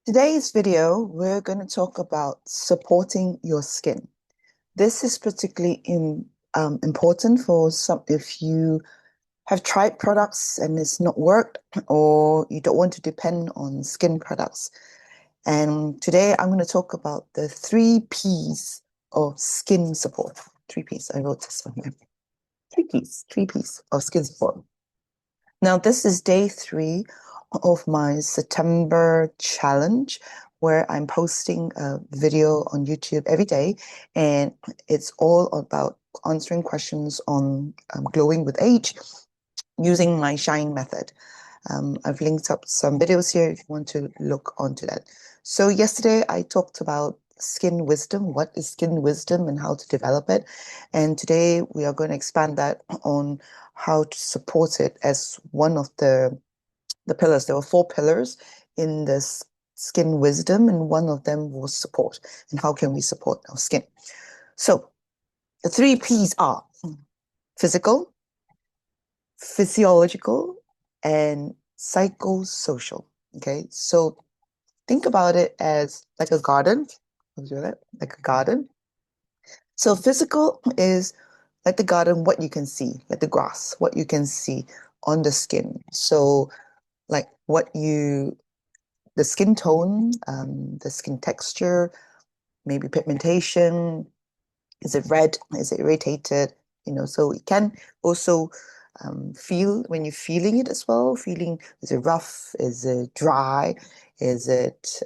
Today's video, we're going to talk about supporting your skin. This is particularly important for some if you have tried products and it's not worked, or you don't want to depend on skin products. And today I'm going to talk about the 3 Ps of skin support. 3 Ps. I wrote this one here. 3 Ps of skin support. Now, this is day 3 of my September challenge, where I'm posting a video on YouTube every day, and it's all about answering questions on glowing with age using my Shine method. I've linked up some videos here if you want to look onto that. So yesterday I talked about skin wisdom, what is skin wisdom and how to develop it. And today we are going to expand that on how to support it as one of the pillars. There were 4 pillars in this skin wisdom, and one of them was support. And how can we support our skin? So the 3 Ps are physical, physiological, and psychosocial. Okay, so think about it as like a garden. Like a garden. So physical is like the garden, what you can see, like the grass, what you can see on the skin. So like the skin tone, the skin texture, maybe pigmentation. Is it red? Is it irritated? So it can also feel when you're feeling it as well. Feeling, is it rough? Is it dry? Is it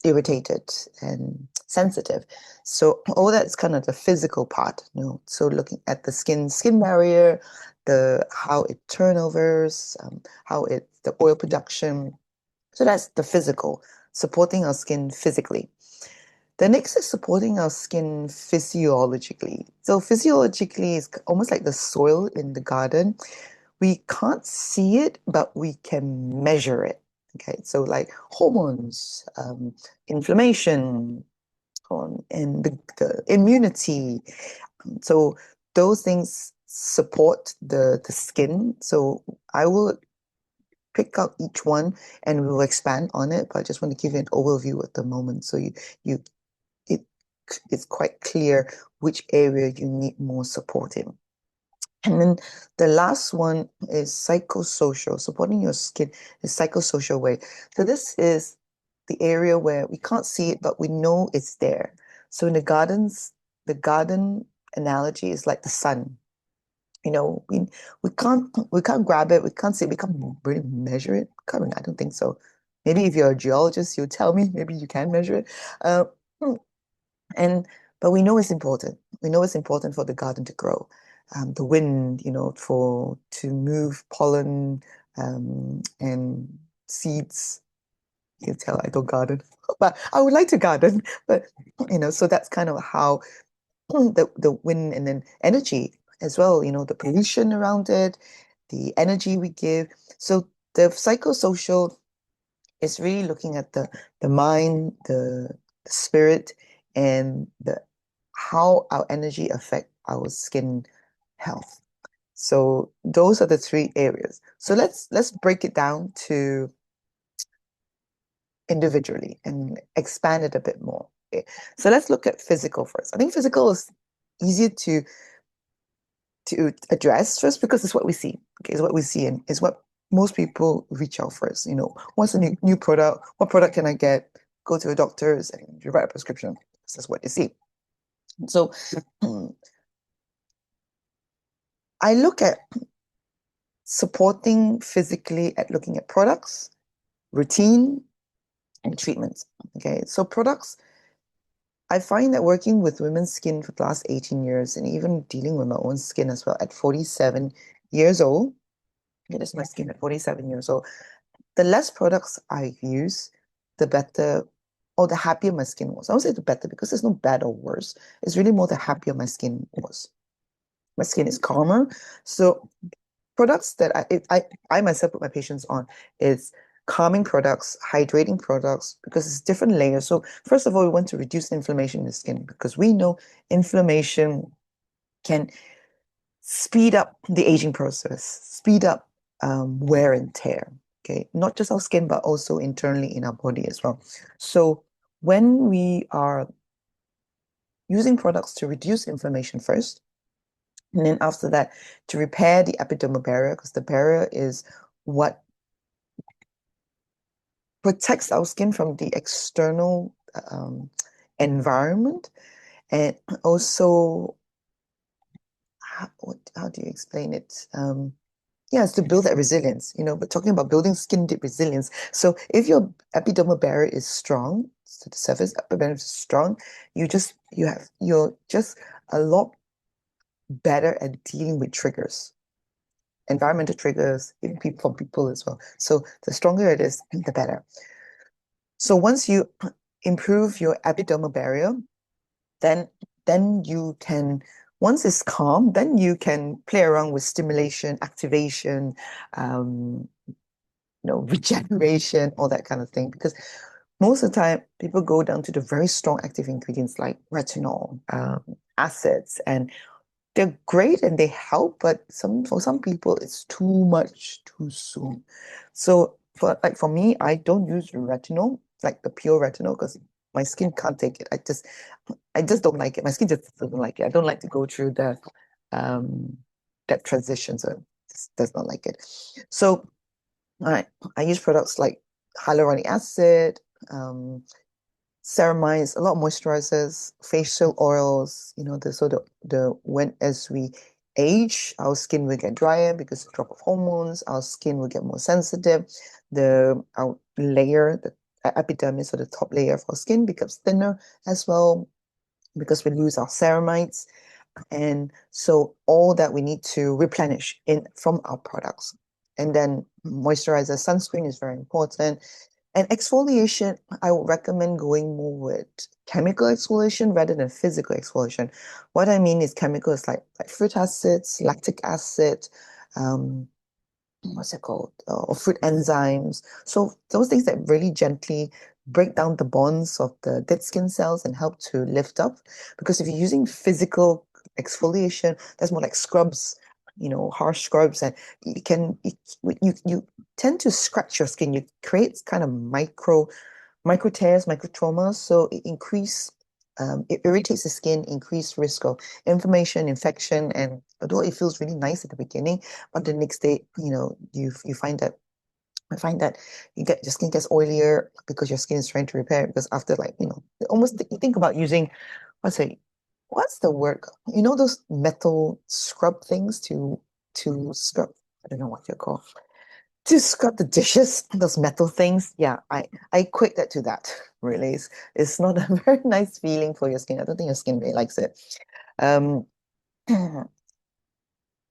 irritated and sensitive? So all that's kind of the physical part. So looking at the skin barrier, the how it turnovers, the oil production. So that's the physical, supporting our skin physically. The next is supporting our skin physiologically. So physiologically is almost like the soil in the garden. We can't see it, but we can measure it. Okay, so like hormones, inflammation, and the immunity. So those things support the skin. So I will pick out each one and we will expand on it, but I just want to give you an overview at the moment so you it it's quite clear which area you need more support in. And then the last one is psychosocial. Supporting your skin is psychosocial way. So this is the area where we can't see it, but we know it's there. So in the garden analogy is like the sun. We can't grab it, we can't see it, we can't really measure it. I don't think so. Maybe if you're a geologist, you'll tell me, maybe you can measure it. Uh, and but we know it's important. We know it's important for the garden to grow. The wind, for to move pollen and seeds. You can tell I don't garden, but I would like to garden. But so that's kind of how the wind and then energy as well. The pollution around it, the energy we give. So the psychosocial is really looking at the mind, the spirit, and the how our energy affect our skin health. So those are the 3 areas. So let's break it down to individually and expand it a bit more. Okay. So let's look at physical first. I think physical is easier to address first because it's what we see. Okay, it's what we see and it's what most people reach out first. What's a new product? What product can I get? Go to a doctor's and you write a prescription. That's what they see. So I look at supporting physically at looking at products, routine, and treatments. Okay, so products, I find that working with women's skin for the last 18 years and even dealing with my own skin as well at 47 years old, it is my skin at 47 years old, the less products I use, the better or the happier my skin was. I would say the better because there's no bad or worse. It's really more the happier my skin was. My skin is calmer. So products that I myself put my patients on is calming products, hydrating products, because it's different layers. So first of all, we want to reduce inflammation in the skin because we know inflammation can speed up the aging process, speed up wear and tear. Okay, not just our skin, but also internally in our body as well. So when we are using products to reduce inflammation first, and then after that, to repair the epidermal barrier, because the barrier is what protects our skin from the external environment, and also how do you explain it? Yeah, it's to build that resilience, but talking about building skin deep resilience. So if your epidermal barrier is strong, so the surface epidermal barrier is strong, you're just a lot better at dealing with triggers, environmental triggers, even people from people as well. So the stronger it is, the better. So once you improve your epidermal barrier, then then you can once it's calm, then you can play around with stimulation, activation, um, regeneration, all that kind of thing. Because most of the time, people go down to the very strong active ingredients like retinol, acids, and they're great and they help, but for some people, it's too much too soon. So for me, I don't use retinol, like the pure retinol, because my skin can't take it. I just don't like it. My skin just doesn't like it. I don't like to go through um that transition, so it just does not like it. So I I use products like hyaluronic acid, um, ceramides, a lot of moisturizers, facial oils, so the when as we age, our skin will get drier because of drop of hormones, our skin will get more sensitive, our layer, the epidermis or the top layer of our skin becomes thinner as well because we lose our ceramides. And so all that we need to replenish in from our products. And then moisturizer, sunscreen is very important. And exfoliation, I would recommend going more with chemical exfoliation rather than physical exfoliation. What I mean is chemical is like fruit acids, lactic acid, um, what's it called? Or fruit enzymes. So those things that really gently break down the bonds of the dead skin cells and help to lift up. Because if you're using physical exfoliation, that's more like scrubs, harsh scrubs, and you tend to scratch your skin. You create kind of micro tears, micro traumas. So it irritates the skin, increased risk of inflammation, infection, and although it feels really nice at the beginning, but the next day, you find that I find that your skin gets oilier because your skin is trying to repair. Because after almost you think about using, what's it, what's the word? Those metal scrub things to scrub. I don't know what they're called to scrub the dishes, those metal things. Yeah, I equate that to that. Really, it's not a very nice feeling for your skin. I don't think your skin really likes it. Um,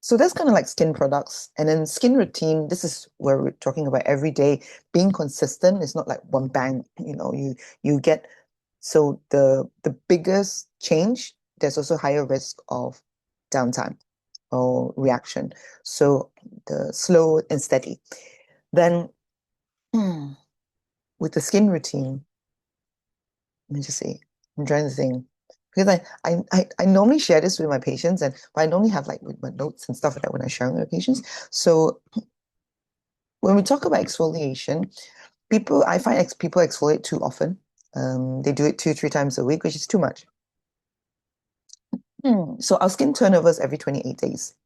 so that's kind of like skin products, and then skin routine. This is where we're talking about every day being consistent. It's not like one bang. You get so the biggest change. There's also higher risk of downtime or reaction. So the slow and steady. Then with the skin routine, let me just see. I'm trying to think. Because I normally share this with my patients, but I normally have like with my notes and stuff like that when I share with my patients. So when we talk about exfoliation, I find people exfoliate too often. They do it 2, 3 times a week, which is too much. So our skin turnovers every 28 days.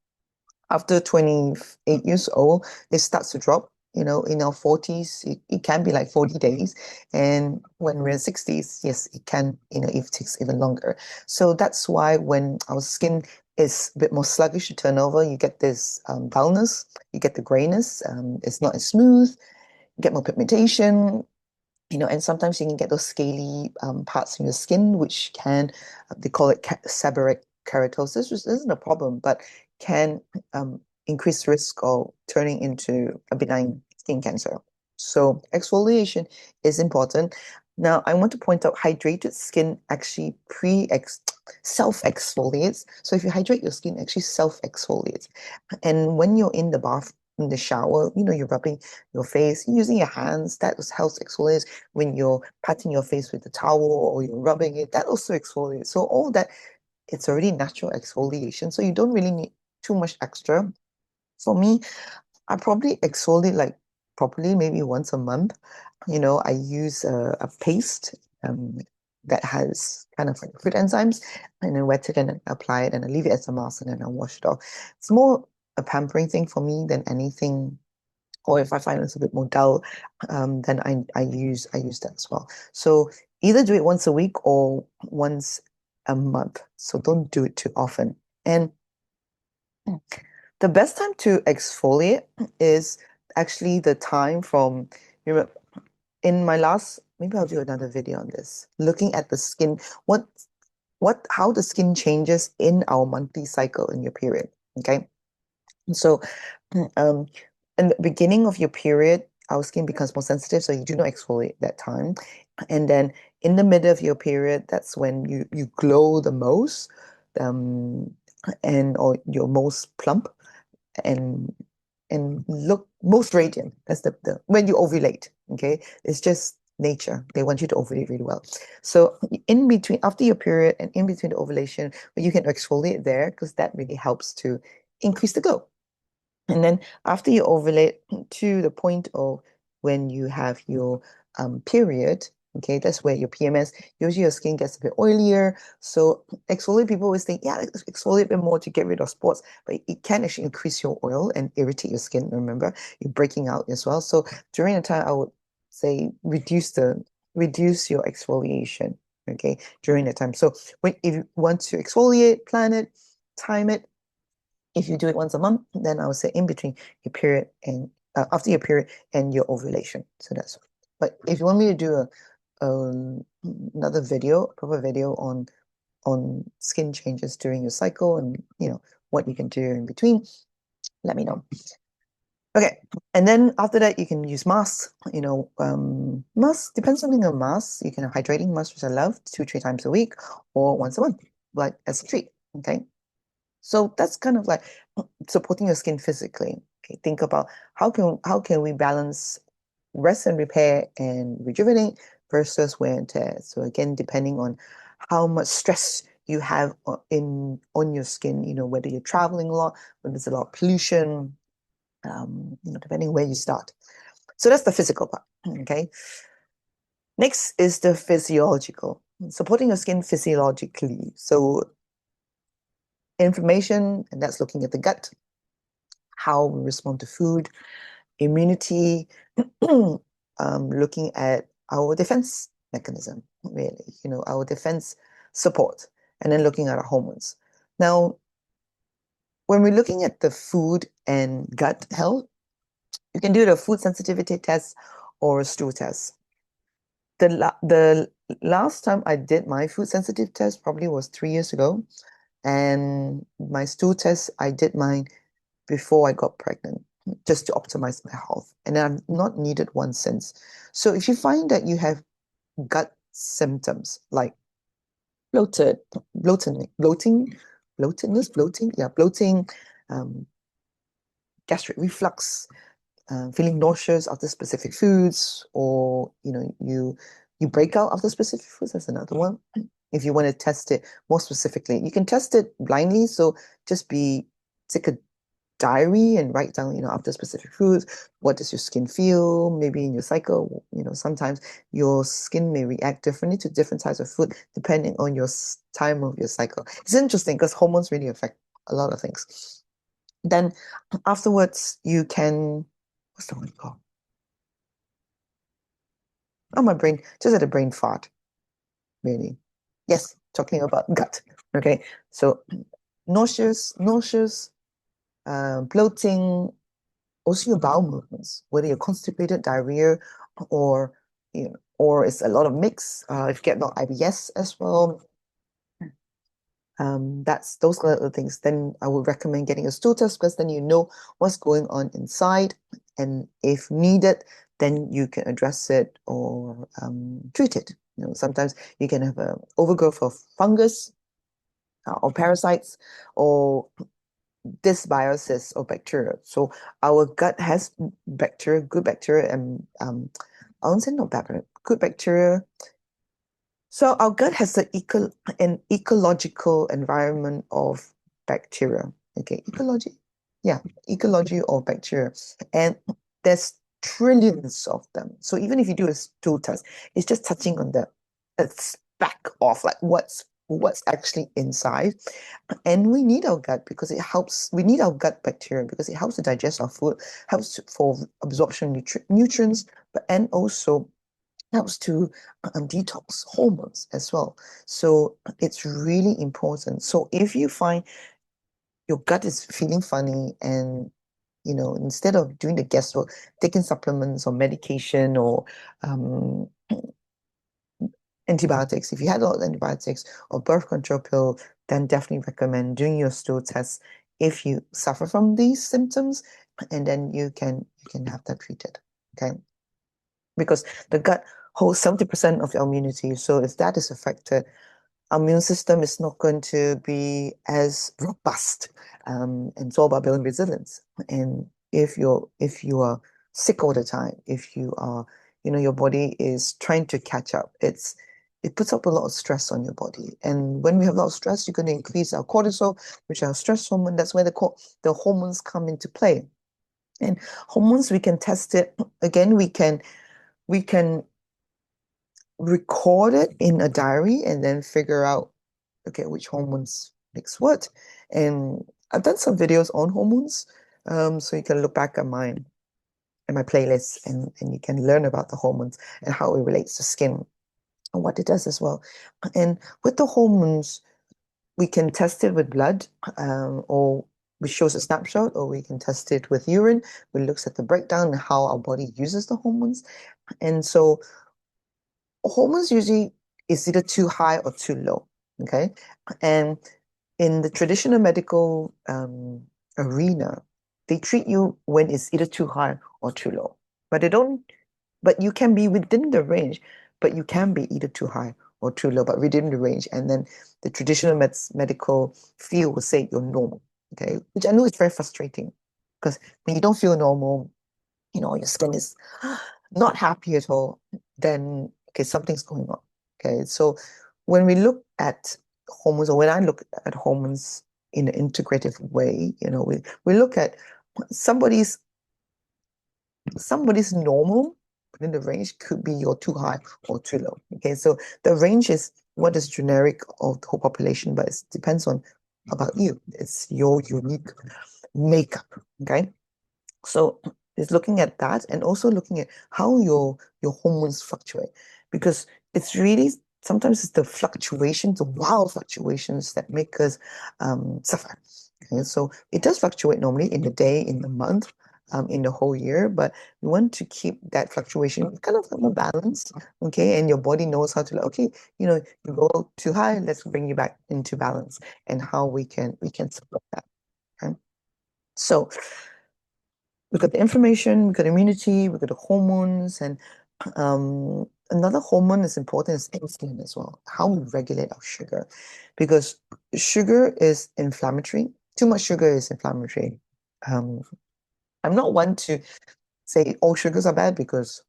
After 28 years old, it starts to drop. In our 40s, it can be like 40 days. And when we're in 60s, yes, it can, if it takes even longer. So that's why when our skin is a bit more sluggish to turn over, you get this dullness, you get the grayness. It's not as smooth, you get more pigmentation, and sometimes you can get those scaly parts in your skin, which they call it seborrheic keratosis, which isn't a problem, but can increase risk of turning into a benign skin cancer. So exfoliation is important. Now, I want to point out hydrated skin actually self-exfoliates. So if you hydrate your skin, actually self-exfoliates. And when you're in the bath, in the shower, you're rubbing your face, using your hands, that helps exfoliate. When you're patting your face with a towel or you're rubbing it, that also exfoliates. So all that, it's already natural exfoliation. So you don't really need too much extra. For me, I probably exfoliate like properly, maybe once a month. I use a paste um, that has kind of like fruit enzymes, and then wet it and then apply it, and I leave it as a mask, and then I wash it off. It's more a pampering thing for me than anything. Or if I find it's a bit more dull, then I use that as well. So either do it once a week or once a month. So don't do it too often. And the best time to exfoliate is actually the time from, you know, in my last, maybe I'll do another video on this, looking at the skin, how the skin changes in our monthly cycle in your period. Okay. So, um, in the beginning of your period, our skin becomes more sensitive, so you do not exfoliate that time. And then in the middle of your period, that's when you glow the most, um, and or you're most plump and look most radiant. That's the when you ovulate. Okay, it's just nature. They want you to ovulate really well. So in between, after your period and in between the ovulation, you can exfoliate there because that really helps to increase the glow. And then after you ovulate to the point of when you have your period, okay, that's where your PMS, usually your skin gets a bit oilier. So exfoliate, people always think, yeah, let's exfoliate a bit more to get rid of spots, but it can actually increase your oil and irritate your skin. Remember, you're breaking out as well. So during the time, I would say reduce your exfoliation, okay, during the time. So if you want to exfoliate, plan it, time it. If you do it once a month, then I would say in between your period and after your period and your ovulation. So that's. But if you want me to do another video, a proper video on skin changes during your cycle and what you can do in between, let me know. Okay, and then after that, you can use masks. Masks depends on your masks. You can have hydrating masks, which I love, 2, 3 times a week, or once a month, like as a treat. Okay. So that's kind of like supporting your skin physically. Okay, think about how can we balance rest and repair and rejuvenate versus wear and tear. So again, depending on how much stress you have on your skin, whether you're traveling a lot, whether there's a lot of pollution, depending where you start. So that's the physical part. Okay. Next is the physiological, supporting your skin physiologically. So inflammation, and that's looking at the gut, how we respond to food, immunity, looking at our defense mechanism, really, our defense support, and then looking at our hormones. Now, when we're looking at the food and gut health, you can do the food sensitivity test or a stool test. The last time I did my food sensitive test probably was 3 years ago, and my stool test, I did mine before I got pregnant, just to optimize my health. And I've not needed one since. So if you find that you have gut symptoms like bloated, bloating, um, gastric reflux, feeling nauseous after specific foods, or you break out after specific foods. That's another one. If you want to test it more specifically, you can test it blindly. So just take a diary and write down, after specific foods, what does your skin feel? Maybe in your cycle, sometimes your skin may react differently to different types of food depending on your time of your cycle. It's interesting because hormones really affect a lot of things. Then afterwards, you can, what's the word called? Oh, my brain just had a brain fart, really. Yes, talking about gut. Okay, so nauseous, bloating, also your bowel movements, whether you're constipated, diarrhea, or or it's a lot of mix. If you get not IBS as well, that's those kind of things. Then I would recommend getting a stool test because then you know what's going on inside, and if needed, then you can address it or treat it. Sometimes you can have a overgrowth of fungus or parasites or dysbiosis or bacteria. So our gut has bacteria, good bacteria, and I won't say not bad, but good bacteria. So our gut has an ecological environment of bacteria. Okay, ecology, yeah, ecology of bacteria, and there's trillions of them. So even if you do a stool test, it's just touching on the a speck of like what's actually inside. And we need our gut because it helps. We need our gut bacteria because it helps to digest our food, helps for absorption of nutrients, but and also helps to detox hormones as well. So it's really important. So if you find your gut is feeling funny and instead of doing the guesswork, taking supplements or medication or um, antibiotics, if you had a lot of antibiotics or birth control pill, then definitely recommend doing your stool test if you suffer from these symptoms, and then you can have that treated. Okay, because the gut holds 70% of your immunity. So if that is affected, our immune system is not going to be as robust. And it's all about building resilience. And if you are sick all the time, if you are, your body is trying to catch up, it puts up a lot of stress on your body. And when we have a lot of stress, you're going to increase our cortisol, which are stress hormone. That's where the hormones come into play. And hormones, we can test it. Again, we can record it in a diary and then figure out, okay, which hormones makes what. And I've done some videos on hormones, so you can look back at my playlist, and you can learn about the hormones and how it relates to skin and what it does as well. And with the hormones, we can test it with blood, or which shows a snapshot, or we can test it with urine, which looks at the breakdown and how our body uses the hormones. And so hormones usually is either too high or too low. Okay. And in the traditional medical arena, they treat you when it's either too high or too low. But they don't, but you can be within the range, but you can be either too high or too low, but within the range. And then the traditional medical field will say you're normal. Okay. Which I know is very frustrating because when you don't feel normal, your skin is not happy at all, then okay, something's going on. Okay, so when we look at hormones, or when I look at hormones in an integrative way, we look at somebody's somebody's normal within the range could be you're too high or too low. Okay, so the range is what is generic of the whole population, but it depends on about you. It's your unique makeup. Okay. So it's looking at that and also looking at how your hormones fluctuate, because it's really sometimes it's the fluctuations, the wild fluctuations that make us suffer. Okay, so it does fluctuate normally in the day, in the month, in the whole year, but we want to keep that fluctuation kind of more balanced. Okay, and your body knows how to okay, you go too high, let's bring you back into balance, and how we can support that. Okay, so we've got the inflammation, we've got immunity, we've got the hormones, and another hormone that's important is insulin as well, how we regulate our sugar, because sugar is inflammatory. Too much sugar is inflammatory. Um, I'm not one to say all sugars are bad because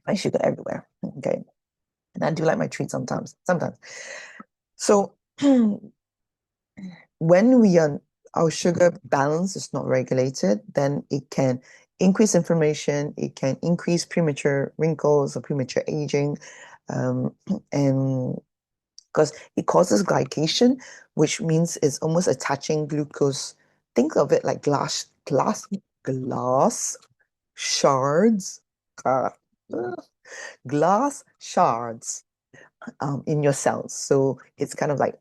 I sugar everywhere. Okay. And I do like my treats sometimes. Sometimes. So when our sugar balance is not regulated, then it can increase inflammation, it can increase premature wrinkles or premature aging, um, and because it causes glycation, which means it's almost attaching glucose. Think of it like glass shards, uh, glass shards in your cells. So it's kind of like,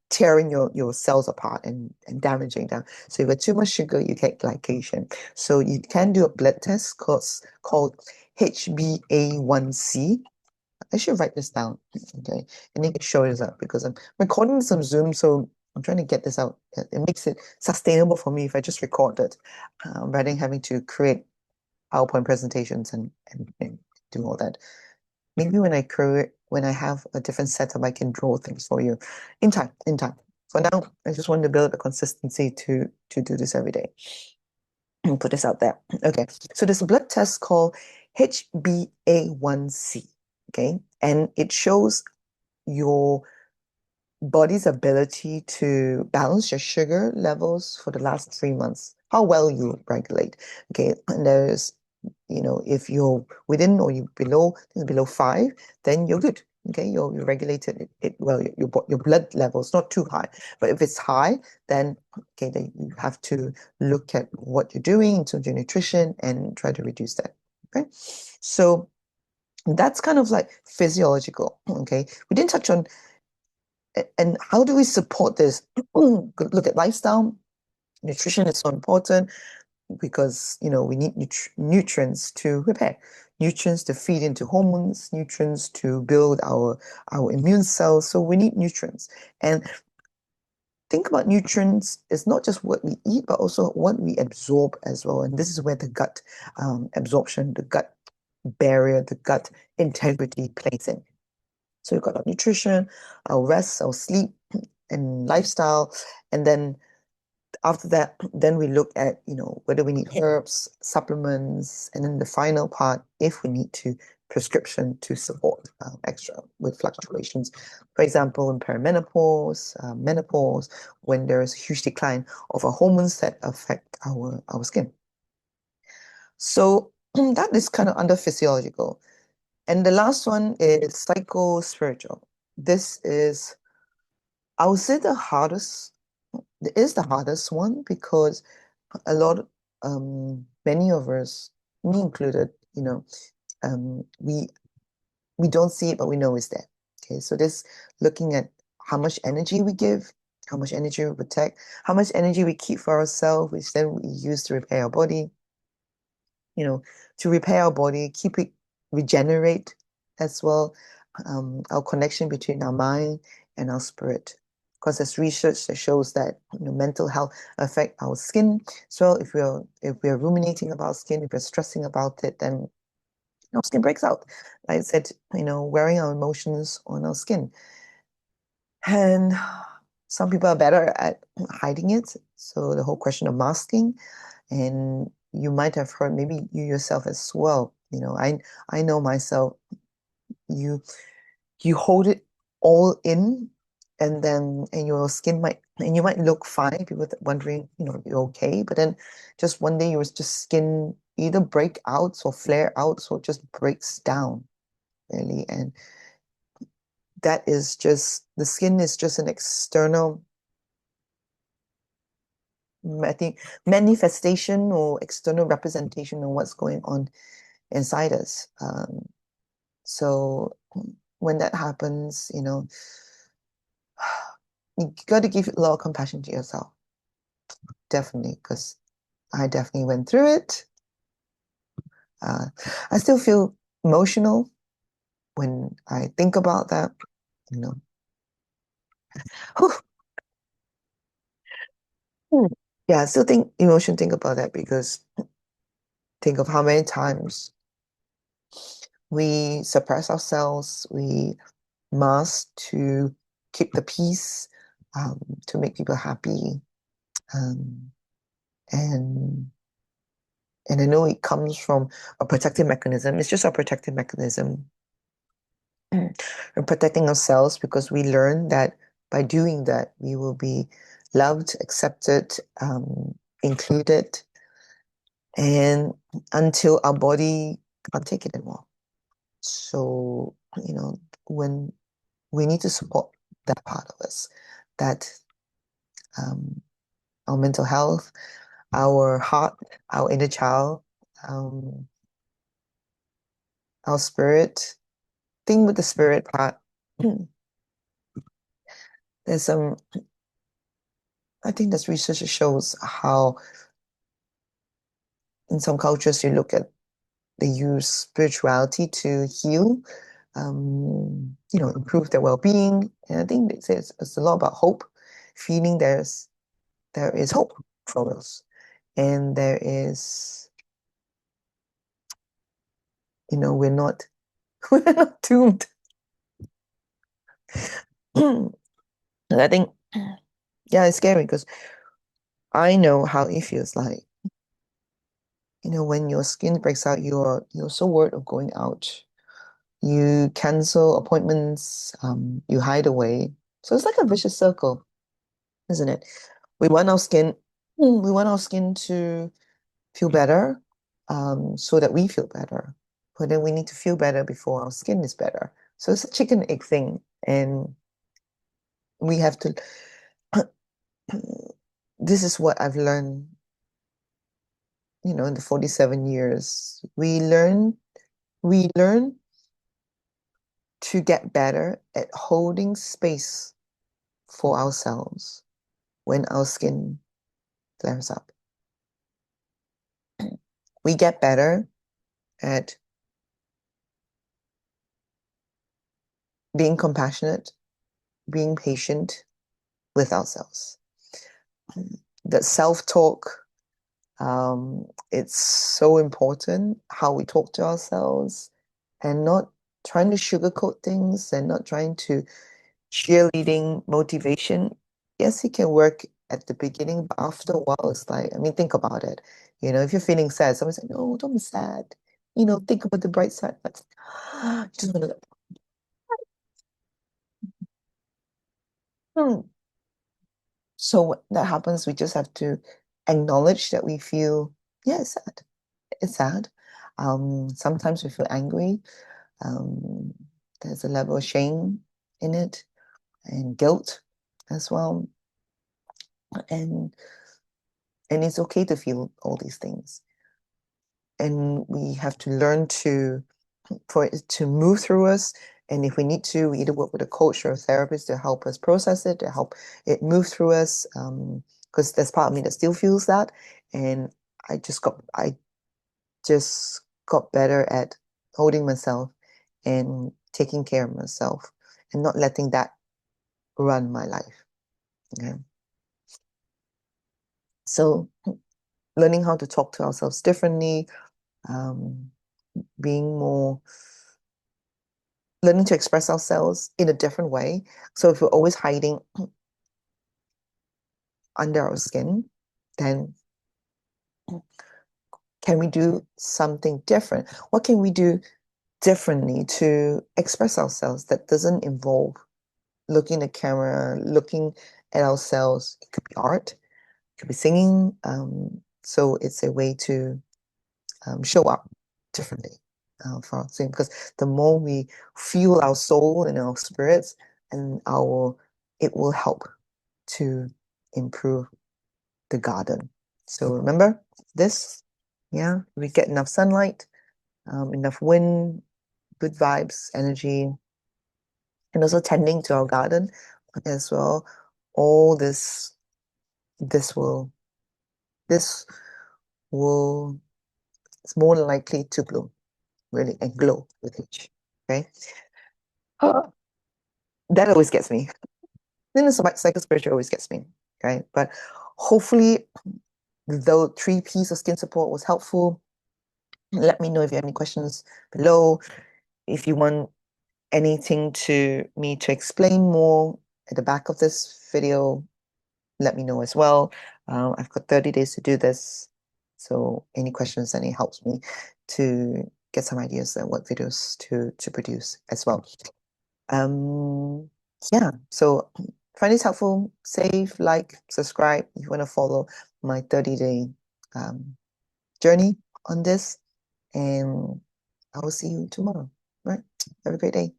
tearing your cells apart and damaging them. So if you have too much sugar, you get glycation. So you can do a blood test called HbA1c. I should write this down, okay? And you can show this up because I'm recording some Zoom, so I'm trying to get this out. It makes it sustainable for me if I just record it, rather than having to create PowerPoint presentations and do all that. Maybe when I have a different setup, I can draw things for you in time, in time. For now, I just want to build a consistency to do this every day and put this out there. Okay, so there's a blood test called HbA1c, okay, and it shows your body's ability to balance your sugar levels for the last 3 months. how well you regulate. Okay, and there's, if you're within or you below 5, then you're good. Okay, you're regulated well, your blood level's not too high. But if it's high, then okay, then you have to look at what you're doing in terms of your nutrition and try to reduce that. Okay, so that's kind of like physiological. Okay, we didn't touch on and how do we support this? Look at lifestyle. Nutrition is so important because we need nutrients to repair, nutrients to feed into hormones, nutrients to build our immune cells. So we need nutrients. And think about nutrients, it's not just what we eat, but also what we absorb as well. And this is where the gut absorption, the gut barrier, the gut integrity plays in. So we've got our nutrition, our rest, our sleep, and lifestyle. And then after that, then we look at, whether we need herbs, supplements, and then the final part, if we need to, prescription to support extra with fluctuations. For example, in perimenopause, menopause, when there is a huge decline of our hormones that affect our skin. So that is kind of under physiological. And the last one is psycho-spiritual. This is, I would say, the hardest. It is the hardest one because a lot, many of us, me included, we don't see it, but we know it's there. Okay, so this looking at how much energy we give, how much energy we protect, how much energy we keep for ourselves, which then we use to repair our body, to repair our body, keep it regenerate as well. Our connection between our mind and our spirit. Because there's research that shows that mental health affect our skin. So if we're ruminating about skin, if we're stressing about it, then our skin breaks out. Like I said, wearing our emotions on our skin. And some people are better at hiding it. So the whole question of masking, and you might have heard, maybe you yourself as well. I know myself. You you hold it all in, and your skin might, and you might look fine. People wondering, you're okay, but then just one day your just skin either break out or flare out or just breaks down really, and that is just the skin is just an external, I think, manifestation or external representation of what's going on inside us. So when that happens, you got to give a lot of compassion to yourself, definitely, because I definitely went through it. Uh, I still feel emotional when I think about that. You know, Whew. Yeah, I still think about that because think of how many times we suppress ourselves, we mask to keep the peace, to make people happy, um, and and I know it comes from a protective mechanism. It's just a protective mechanism. We're protecting ourselves because we learn that by doing that, we will be loved, accepted, included, and until our body can't take it anymore. So, when we need to support that part of us, that um, our mental health, our heart, our inner child, um, our spirit. Thing with the spirit part, there's I think there's research that shows how in some cultures they use spirituality to heal, improve their well-being. And I think it's a lot about hope, feeling there is hope for us. And there is, we're not we're not doomed. And I think, yeah, it's scary because I know how it feels like. When your skin breaks out, you're so worried of going out. You cancel appointments, you hide away. So it's like a vicious circle, isn't it? We want our skin, We want our skin to feel better, so that we feel better. But then we need to feel better before our skin is better. So it's a chicken egg thing, and we have to. This is what I've learned, in the 47 years. We learn to get better at holding space for ourselves when our skin flares up. We get better at being compassionate, being patient with ourselves. That self-talk, it's so important how we talk to ourselves and not trying to sugarcoat things and not trying to cheerleading motivation. Yes, it can work at the beginning, but after a while, it's like, I mean, think about it. If you're feeling sad, someone's like, no, don't be sad. Think about the bright side. Like, you just want to, hmm. So when that happens, we just have to acknowledge that we feel, yeah, it's sad. It's sad. Sometimes we feel angry. Um, there's a level of shame in it and guilt as well. And and it's okay to feel all these things. And we have to learn for it to move through us. And if we need to, we either work with a coach or a therapist to help us process it, to help it move through us. Because there's part of me that still feels that. And I just got better at holding myself and taking care of myself and not letting that run my life. Okay. So learning how to talk to ourselves differently, um, being more learning to express ourselves in a different way. So if we're always hiding under our skin, then can we do something different? What can we do differently to express ourselves that doesn't involve looking at camera, looking at ourselves? It could be art, it could be singing. So it's a way to show up differently for our skin, because the more we fuel our soul and our spirits, and it will help to improve the garden. So remember this, yeah, we get enough sunlight, enough wind, good vibes, energy, and also tending to our garden as well. All this will, this will, it's more likely to bloom, really, and glow with age. Okay. Uh, that always gets me. Then the psycho spiritual always gets me. Okay. But hopefully, the 3 P's of skin support was helpful. Let me know if you have any questions below. If you want anything to me to explain more at the back of this video, let me know as well. I've got 30 days to do this. So any questions, and it helps me to get some ideas on what videos to produce as well. Um, yeah, so find this helpful, save, like, subscribe if you want to follow my 30-day journey on this. And I will see you tomorrow. Right? Have a great day.